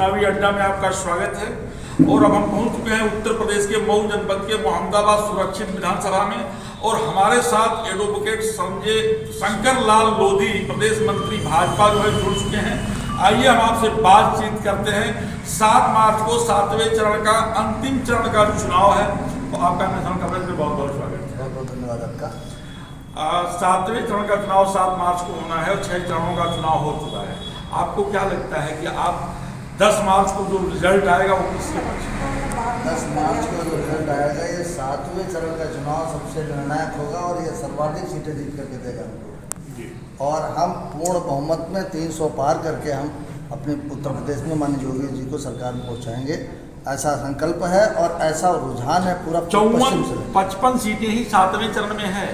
चुनावी अड्डा में आपका स्वागत है। और अब हम पहुंच चुके हैं उत्तर प्रदेश के मऊ जनपद के मोहम्मदाबाद सुरक्षित विधानसभा में, और हमारे साथ एडवोकेट संजय शंकर लाल लोधी प्रदेश मंत्री भाजपा जो है जुड़ चुके हैं। आइए हम आपसे बातचीत करते हैं। 7 मार्च को 7वें चरण का अंतिम चरण का चुनाव है, तो आपका नेशनल कवरेज में बहुत बहुत स्वागत है। बहुत बहुत धन्यवाद आपका। 7वें चरण का चुनाव 7 मार्च को होना है और 6 चरणों का चुनाव हो चुका है। आपको क्या लगता है कि आप 10 मार्च को जो रिजल्ट आएगा वो किसके पक्ष में? 10 मार्च को जो रिजल्ट आएगा ये 7वें चरण का चुनाव सबसे निर्णायक होगा और ये सर्वाधिक सीटें जीत करके देगा हमको, और हम पूर्ण बहुमत में 300 पार करके हम अपने उत्तर प्रदेश में माननीय योगी जी को सरकार में पहुँचाएंगे। ऐसा संकल्प है और ऐसा रुझान है पूरा 55 सीटें ही 7वें चरण में है।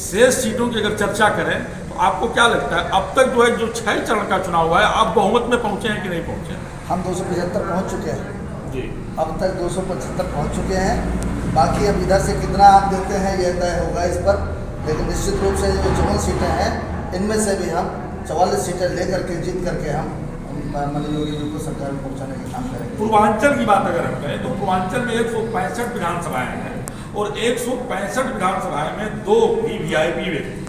शेष सीटों की अगर चर्चा करें तो आपको क्या लगता है अब तक जो है जो 6 चरण का चुनाव हुआ है आप बहुमत में पहुंचे हैं कि नहीं पहुंचे हैं? हम 275 पहुँच चुके हैं जी। अब तक 275 पहुँच चुके हैं। बाकी अब इधर से कितना आप देते हैं ये तय होगा इस पर, लेकिन निश्चित रूप से जो 54 सीटें हैं इनमें से भी हम 44 सीटें लेकर के जीत करके हम माननीय योगी जी को सरकार में पहुंचाने का काम करेंगे। पूर्वांचल की बात अगर हम करें तो पूर्वांचल में 165 विधानसभाएं हैं और 165 विधानसभाएं में 2 वीवीआईपी व्यक्ति,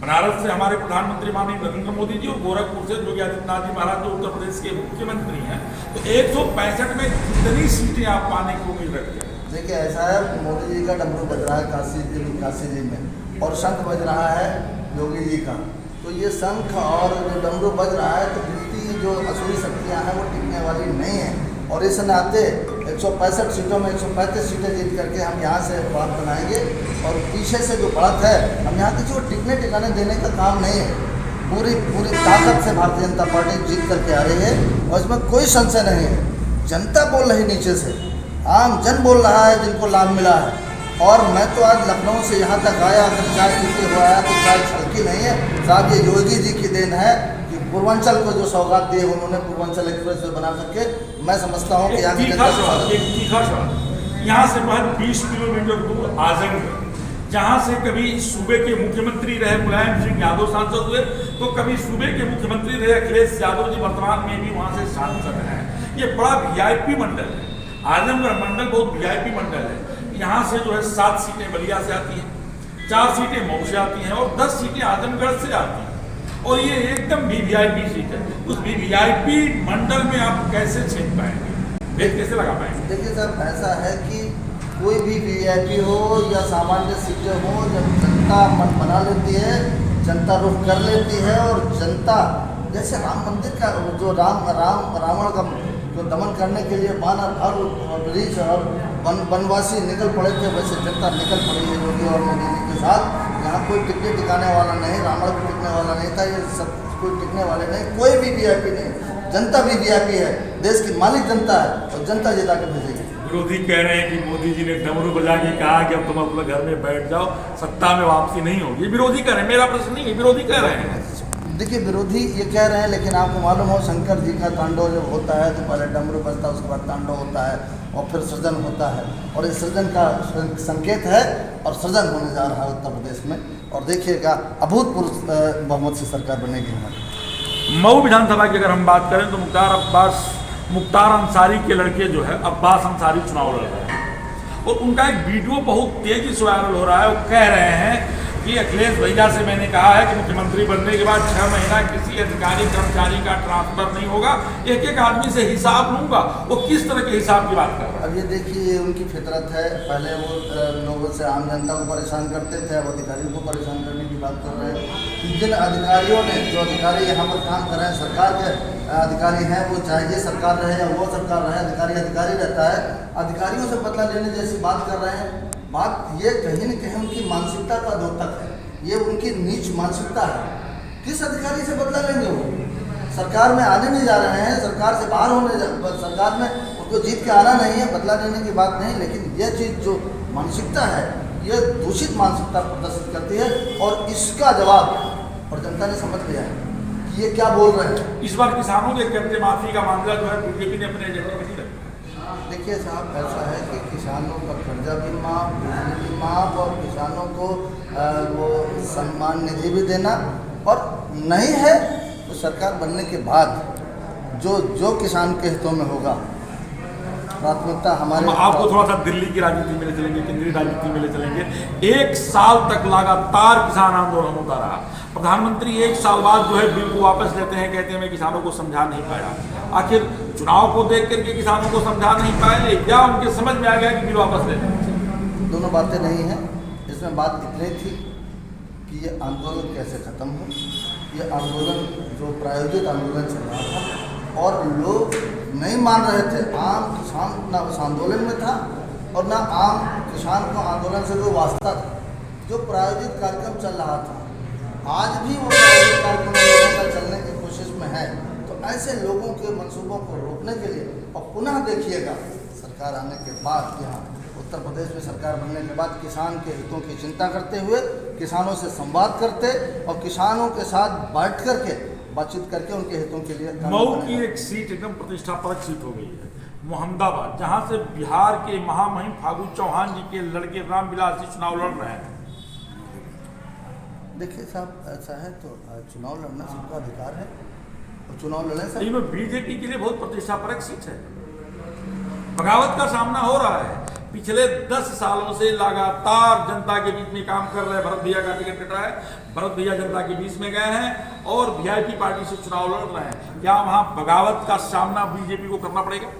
बनारस से हमारे प्रधानमंत्री माननीय नरेंद्र मोदी जी और गोरखपुर से योगी आदित्यनाथ जी महाराज जो उत्तर प्रदेश के मुख्यमंत्री हैं, तो 165 में कितनी सीटें आप पाने की उम्मीद रखते हैं? देखिए ऐसा है, मोदी जी का डमरू बज रहा है काशी जी में, और शंख बज रहा है योगी जी का। तो ये शंख और जो डमरू बज रहा है तो जितनी जो असुरी शक्तियाँ हैं वो टिकने वाली नहीं है, और इस नाते 165 सीटों में 135 सीटें जीत करके हम यहाँ से बात बनाएंगे। और पीछे से जो बढ़त है, हम यहाँ किसी को टिकने टिकाने देने का काम नहीं है। पूरी ताकत से भारतीय जनता पार्टी जीत करके आ रही है और इसमें कोई संशय नहीं है। जनता बोल रही नीचे से, आम जन बोल रहा है जिनको लाभ मिला है। और मैं तो आज लखनऊ से यहाँ तक आया, अगर चाय पीते हुआ आया तो चाय छलकी नहीं है साहब, ये योगी जी की देन है कि पूर्वांचल को जो सौगात दी उन्होंने पूर्वांचल एक्सप्रेस वे बना करके। मैं समझता हूँ कि यहाँ की तीखा सवाल, यहाँ से महज 20 किलोमीटर दूर आजमगढ़, जहाँ से कभी सूबे के मुख्यमंत्री रहे मुलायम सिंह यादव सांसद हुए, तो कभी सूबे के मुख्यमंत्री रहे अखिलेश यादव जी वर्तमान में भी वहाँ से सांसद हैं। ये बड़ा वीआईपी मंडल है, आजमगढ़ मंडल बहुत वीआईपी मंडल है। यहाँ से जो है 7 सीटें बलिया से आती हैं, 4 सीटें मऊ से आती हैं और 10 सीटें आजमगढ़ से आती हैं, और ये एकदम वीवीआईपी सीट है। उस वीवीआईपी मंडल में आप कैसे छेद पाएंगे, भेद कैसे लगा पाएंगे? देखिए साहब, ऐसा है कि कोई भी वीआईपी हो या सामान्य सीटें हो, जब जनता मन बना लेती है, जनता रुख कर लेती है, और जनता जैसे राम मंदिर का जो रावण का जो दमन करने के लिए बानर और रीछ और वनवासी निकल पड़े थे, वैसे जनता निकल पड़ी है योगी और मोदी जी के साथ। यहाँ कोई टिकने टिकाने वाला नहीं, रावण भी टिकने वाला नहीं था, ये सब कोई टिकने वाले नहीं, कोई भी वीआईपी नहीं। जनता भी वीआईपी है, देश की मालिक जनता है और जनता जिता के भेजेगी। विरोधी कह रहे हैं कि मोदी जी ने डमरू बजा के कहा कि अब तुम अपने घर में बैठ जाओ, सत्ता में वापसी नहीं होगी। विरोधी कह रहे हैं, मेरा प्रश्न नहीं है, विरोधी कह रहे हैं। देखिए विरोधी ये कह रहे हैं, लेकिन आपको मालूम हो शंकर जी का तांडव जब होता है तो पहले डमरू बजता है, उसके बाद तांडव होता है और फिर सृजन होता है, और इस सृजन का संकेत है और सृजन होने जा रहा है उत्तर प्रदेश में। और देखिएगा अभूतपूर्व बहुमत से सरकार बनेगी हमारी। मऊ विधानसभा की अगर हम बात करें तो मुख्तार अंसारी के लड़के जो है अब्बास अंसारी चुनाव लड़ रहे हैं, और उनका एक वीडियो बहुत तेजी से वायरल हो रहा है। वो कह रहे हैं कि अखिलेश भैया से मैंने कहा है कि मुख्यमंत्री बनने के बाद 6 महीना किसी अधिकारी कर्मचारी का ट्रांसफर नहीं होगा, एक आदमी से हिसाब लूंगा। वो किस तरह के हिसाब की बात कर रहा है? अब ये देखिए उनकी फितरत है, पहले वो लोगों से आम जनता को परेशान करते थे, अब अधिकारियों को परेशान करने की बात कर रहे हैं। जिन अधिकारियों ने, जो अधिकारी यहाँ पर काम कर रहे हैं, सरकार के अधिकारी हैं, वो चाहे ये सरकार रहे या वो सरकार रहे, अधिकारी रहता है। अधिकारियों से बदला लेने जैसी बात कर रहे हैं। बात ये कहीं न कहीं उनकी मानसिकता का द्योतक है, ये उनकी नीच मानसिकता है। किस अधिकारी से बदला लेंगे? वो सरकार में आने नहीं जा रहे हैं, सरकार से बाहर सरकार में उनको जीत के आना नहीं है, बदला लेने की बात नहीं। लेकिन ये चीज़ जो मानसिकता है, ये दूषित मानसिकता प्रदर्शित करती है, और इसका जवाब और जनता ने समझ लिया है कि ये क्या बोल रहे हैं। इस बार किसानों के कर्ज माफी का मामला जो है बीजेपी ने अपने एजेंडे में नहीं रखा। देखिए साहब, ऐसा है कि किसानों का कर्जा भी माफ, बिजली भी माफ, और किसानों को वो सम्मान निधि भी देना, और नहीं है तो सरकार बनने के बाद जो किसान के हितों में होगा, प्राथमिकता हमारे। हम आपको थोड़ा सा दिल्ली की राजनीति में ले चलेंगे, केंद्रीय राजनीति में ले चलेंगे। 1 साल तक लगातार किसान आंदोलन होता रहा। प्रधानमंत्री 1 साल बाद जो है बिल को वापस लेते हैं, कहते हैं मैं किसानों को समझा नहीं पाया। आखिर चुनाव को देख करके किसानों को समझा नहीं पाए या उनके समझ में आ गया कि बिल वापस ले लें? दोनों बातें नहीं हैं। इसमें बात इतनी थी कि ये आंदोलन कैसे खत्म हो। ये आंदोलन जो प्रायोजित आंदोलन चल रहा था और लोग नहीं मान रहे थे। आम किसान ना उस आंदोलन में था और ना आम किसान को आंदोलन से कोई वास्ता था। जो प्रायोजित कार्यक्रम चल रहा था, आज भी वो प्रायोजित कार्यक्रम लोगों का चलने की कोशिश में है। तो ऐसे लोगों के मंसूबों को रोकने के लिए, और पुनः देखिएगा सरकार आने के बाद, यहाँ उत्तर प्रदेश में सरकार बनने के बाद किसान के हितों की चिंता करते हुए किसानों से संवाद करते और किसानों के साथ बैठ करके बातचीत करके उनके हितों के लिए। मऊ की एक सीट एकदम प्रतिष्ठापरक सीट हो गई है, मोहम्मदाबाद, जहां से बिहार के महामहिम फागू चौहान जी के लड़के रामविलास जी चुनाव लड़ रहे हैं। देखिए साहब, ऐसा है तो चुनाव लड़ना सबका अधिकार है और चुनाव लड़ने से लेकिन बीजेपी के लिए बहुत प्रतिष्ठापरक सीट है। बगावत का सामना हो रहा है। पिछले 10 सालों से लगातार जनता के बीच में काम कर रहे हैं। भरत भैया का टिकट कटा है, भरत भैया जनता के बीच में गए हैं और वीआईपी पार्टी से चुनाव लड़ रहे हैं। क्या वहां बगावत का सामना बीजेपी को करना पड़ेगा?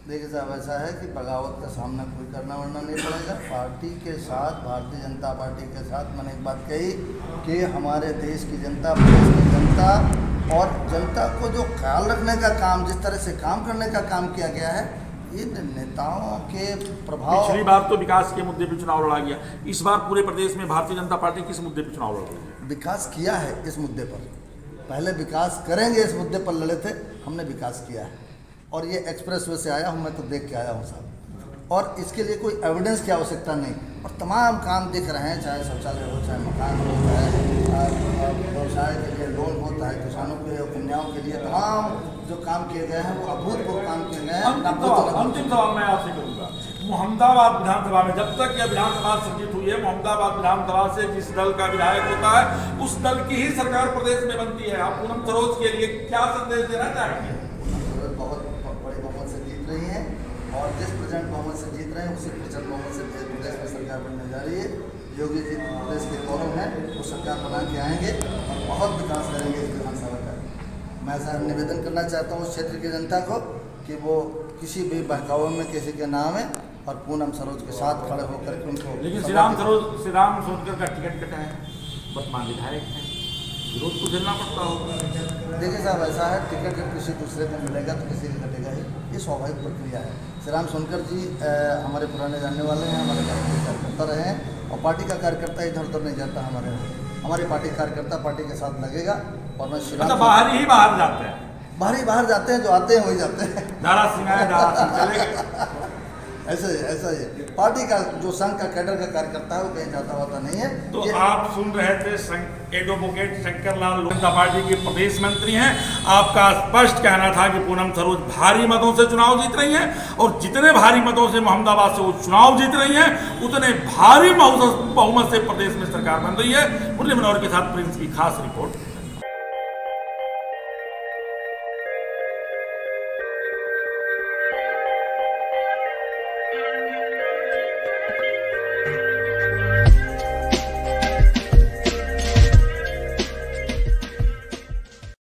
देखिए साहब, ऐसा है कि बगावत का सामना कोई करना वरना नहीं पड़ेगा। पार्टी के साथ, भारतीय जनता पार्टी के साथ मैंने एक बात कही कि हमारे देश की जनता, प्रदेश की जनता और जनता को जो ख्याल रखने का काम, जिस तरह से काम करने का काम किया गया है, इन नेताओं के प्रभाव। पिछली बार तो विकास के मुद्दे पर चुनाव लड़ा गया, इस बार पूरे प्रदेश में भारतीय जनता पार्टी किस मुद्दे पर चुनाव लड़ रही है? विकास किया है इस मुद्दे पर, पहले विकास करेंगे इस मुद्दे पर लड़े थे, हमने विकास किया है। और ये एक्सप्रेस वे से आया हूँ, मैं तो देख के आया हूँ साहब, और इसके लिए कोई एविडेंस की आवश्यकता नहीं। और तमाम काम दिख रहे हैं, चाहे शौचालय हो, चाहे मकान हो, चाहे व्यवसाय के लिए लोन हो, चाहे किसानों के और कन्याओं के लिए तमाम जो काम किए गए हैं वो अभूतपूर्व काम किए गए हैं। अंतिम सवाल मैं आपसे करूंगा, मोहम्मदाबाद विधानसभा में जब तक यह विधानसभा सृजित हुई है, मोहम्मदाबाद विधानसभा से जिस दल का विधायक होता है उस दल की ही सरकार प्रदेश में बनती है। आप पूनम सरोज के लिए क्या संदेश देना चाहेंगे? बहुत बड़े बहुमत से जीत रही हैं और जिस प्रचंड बहुमत से जीत रहे हैं उसी प्रचंड बहुमत से प्रदेश में सरकार बनने जा रही है। योगी जी प्रदेश के गौरव हैं, वो सरकार बना के आएंगे और बहुत विकास करेंगे इस विधानसभा का। मैं ऐसा निवेदन करना चाहता हूँ उस क्षेत्र की जनता को कि वो किसी भी बहकावे में किसी के नाम है और पूनम सरोज के साथ खड़े होकर के उनको। लेकिन श्री राम सोनकर का टिकट कटा है, वर्तमान विधायक है, विरोध को झेलना पड़ता होगा। देखिए साहब, ऐसा है टिकट जब किसी दूसरे को मिलेगा तो किसी को कटेगा ही, ये स्वाभाविक प्रक्रिया है। श्री राम सोनकर जी हमारे पुराने जानने वाले हैं, हमारे पार्टी के कार्यकर्ता रहे हैं और पार्टी का कार्यकर्ता इधर उधर नहीं जाता। हमारी पार्टी कार्यकर्ता पार्टी के साथ लगेगा। और मैं श्री राम बाहर ही बाहर जाते हैं, बाहर जाते हैं, जो आते हैं वही जाते हैं। दारा सिंह चलेगा। ऐसा ही पार्टी का जो संघ का कैडर का कार्यकर्ता है वो कहीं जाता होता नहीं है। तो आप सुन रहे थे एडवोकेट शंकर लाल जनता पार्टी के प्रदेश मंत्री हैं। आपका स्पष्ट कहना था कि पूनम सरोज भारी मतों से चुनाव जीत रही हैं और जितने भारी मतों से मोहम्मदाबाद से वो चुनाव जीत रही हैं उतने भारी बहुमत से प्रदेश में सरकार बन रही है। मुरली मनोहर के साथ प्रिंस की खास रिपोर्ट।